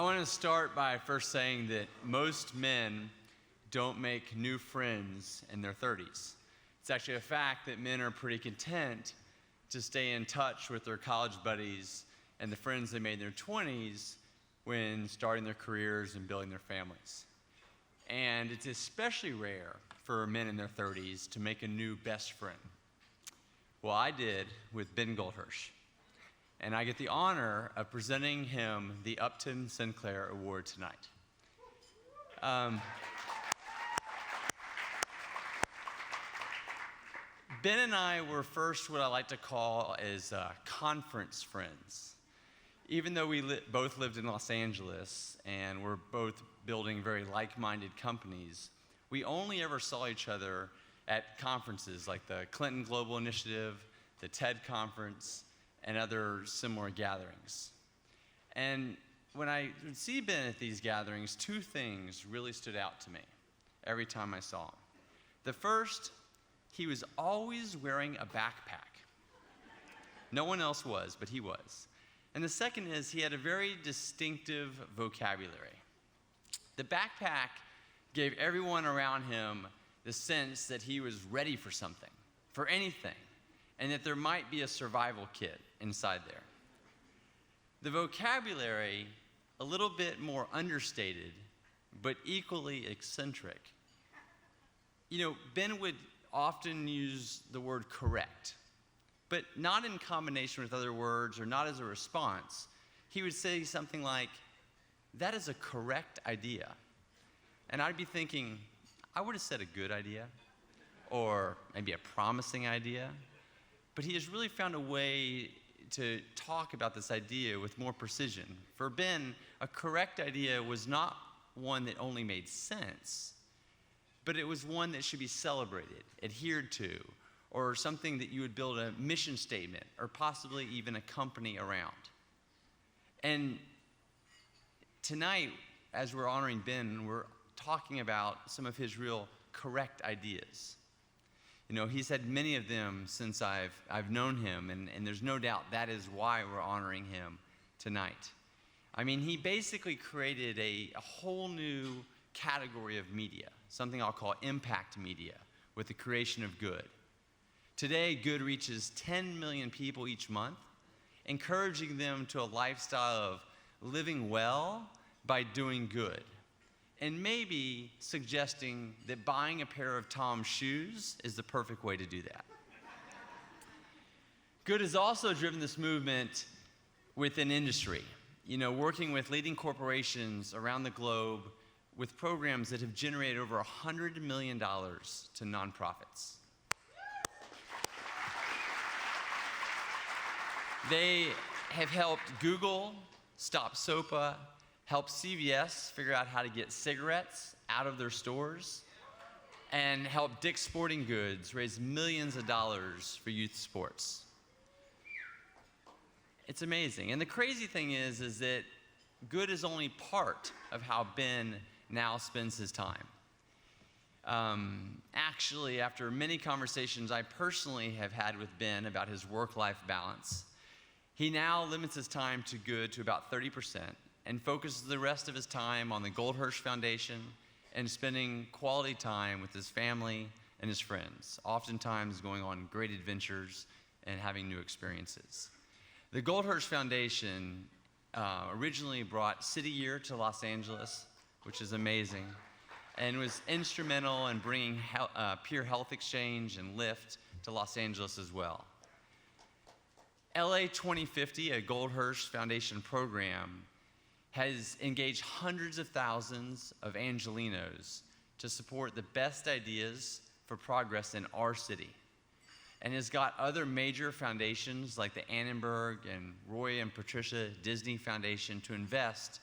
I want to start by first saying that most men don't make new friends in their 30s. It's actually a fact that men are pretty content to stay in touch with their college buddies and the friends they made in their 20s when starting their careers and building their families. And it's especially rare for men in their 30s to make a new best friend. Well, I did with Ben Goldhirsh. And I get the honor of presenting him the Upton Sinclair Award tonight. Ben and I were first what I like to call as conference friends. Even though we both lived in Los Angeles and we're both building very like-minded companies, we only ever saw each other at conferences like the Clinton Global Initiative, the TED Conference, and other similar gatherings. And when I would see Ben at these gatherings, two things really stood out to me every time I saw him. The first, he was always wearing a backpack. No one else was, but he was. And the second is he had a very distinctive vocabulary. The backpack gave everyone around him the sense that he was ready for something, for anything, and that there might be a survival kit inside there. The vocabulary, a little bit more understated, but equally eccentric. You know, Ben would often use the word correct, but not in combination with other words or not as a response. He would say something like, "That is a correct idea." And I'd be thinking, I would have said a good idea, or maybe a promising idea. But he has really found a way to talk about this idea with more precision. For Ben, a correct idea was not one that only made sense, but it was one that should be celebrated, adhered to, or something that you would build a mission statement or possibly even a company around. And tonight, as we're honoring Ben, we're talking about some of his real correct ideas. You know, he's had many of them since I've known him, and there's no doubt that is why we're honoring him tonight. I mean, he basically created a whole new category of media, something I'll call impact media, with the creation of good. Today, good reaches 10 million people each month, encouraging them to a lifestyle of living well by doing good. And maybe suggesting that buying a pair of Tom's shoes is the perfect way to do that. Good has also driven this movement within industry, you know, working with leading corporations around the globe with programs that have generated over $100 million to nonprofits. They have helped Google stop SOPA, help CVS figure out how to get cigarettes out of their stores, and help Dick's Sporting Goods raise millions of dollars for youth sports. It's amazing. And the crazy thing is that good is only part of how Ben now spends his time. Actually, after many conversations I personally have had with Ben about his work-life balance, he now limits his time to good to about 30%, and focuses the rest of his time on the Goldhirsh Foundation and spending quality time with his family and his friends, oftentimes going on great adventures and having new experiences. The Goldhirsh Foundation originally brought City Year to Los Angeles, which is amazing, and was instrumental in bringing Peer Health Exchange and Lyft to Los Angeles as well. LA 2050, a Goldhirsh Foundation program, has engaged hundreds of thousands of Angelenos to support the best ideas for progress in our city, and has got other major foundations like the Annenberg and Roy and Patricia Disney Foundation to invest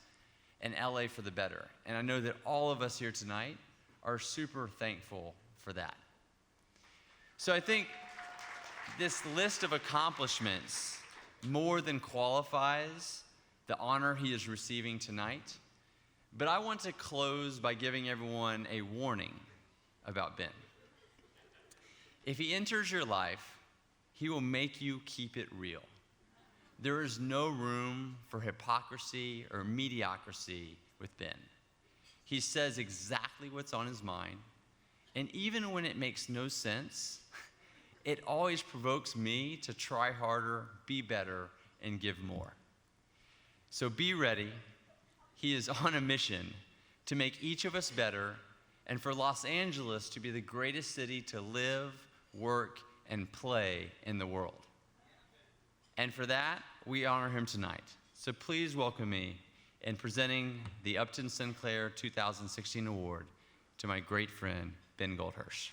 in LA for the better. And I know that all of us here tonight are super thankful for that. So I think this list of accomplishments more than qualifies the honor he is receiving tonight. But I want to close by giving everyone a warning about Ben. If he enters your life, he will make you keep it real. There is no room for hypocrisy or mediocrity with Ben. He says exactly what's on his mind, and even when it makes no sense, it always provokes me to try harder, be better, and give more. So be ready. He is on a mission to make each of us better and for Los Angeles to be the greatest city to live, work, and play in the world. And for that, we honor him tonight. So please welcome me in presenting the Upton Sinclair 2016 Award to my great friend, Ben Goldhirsh.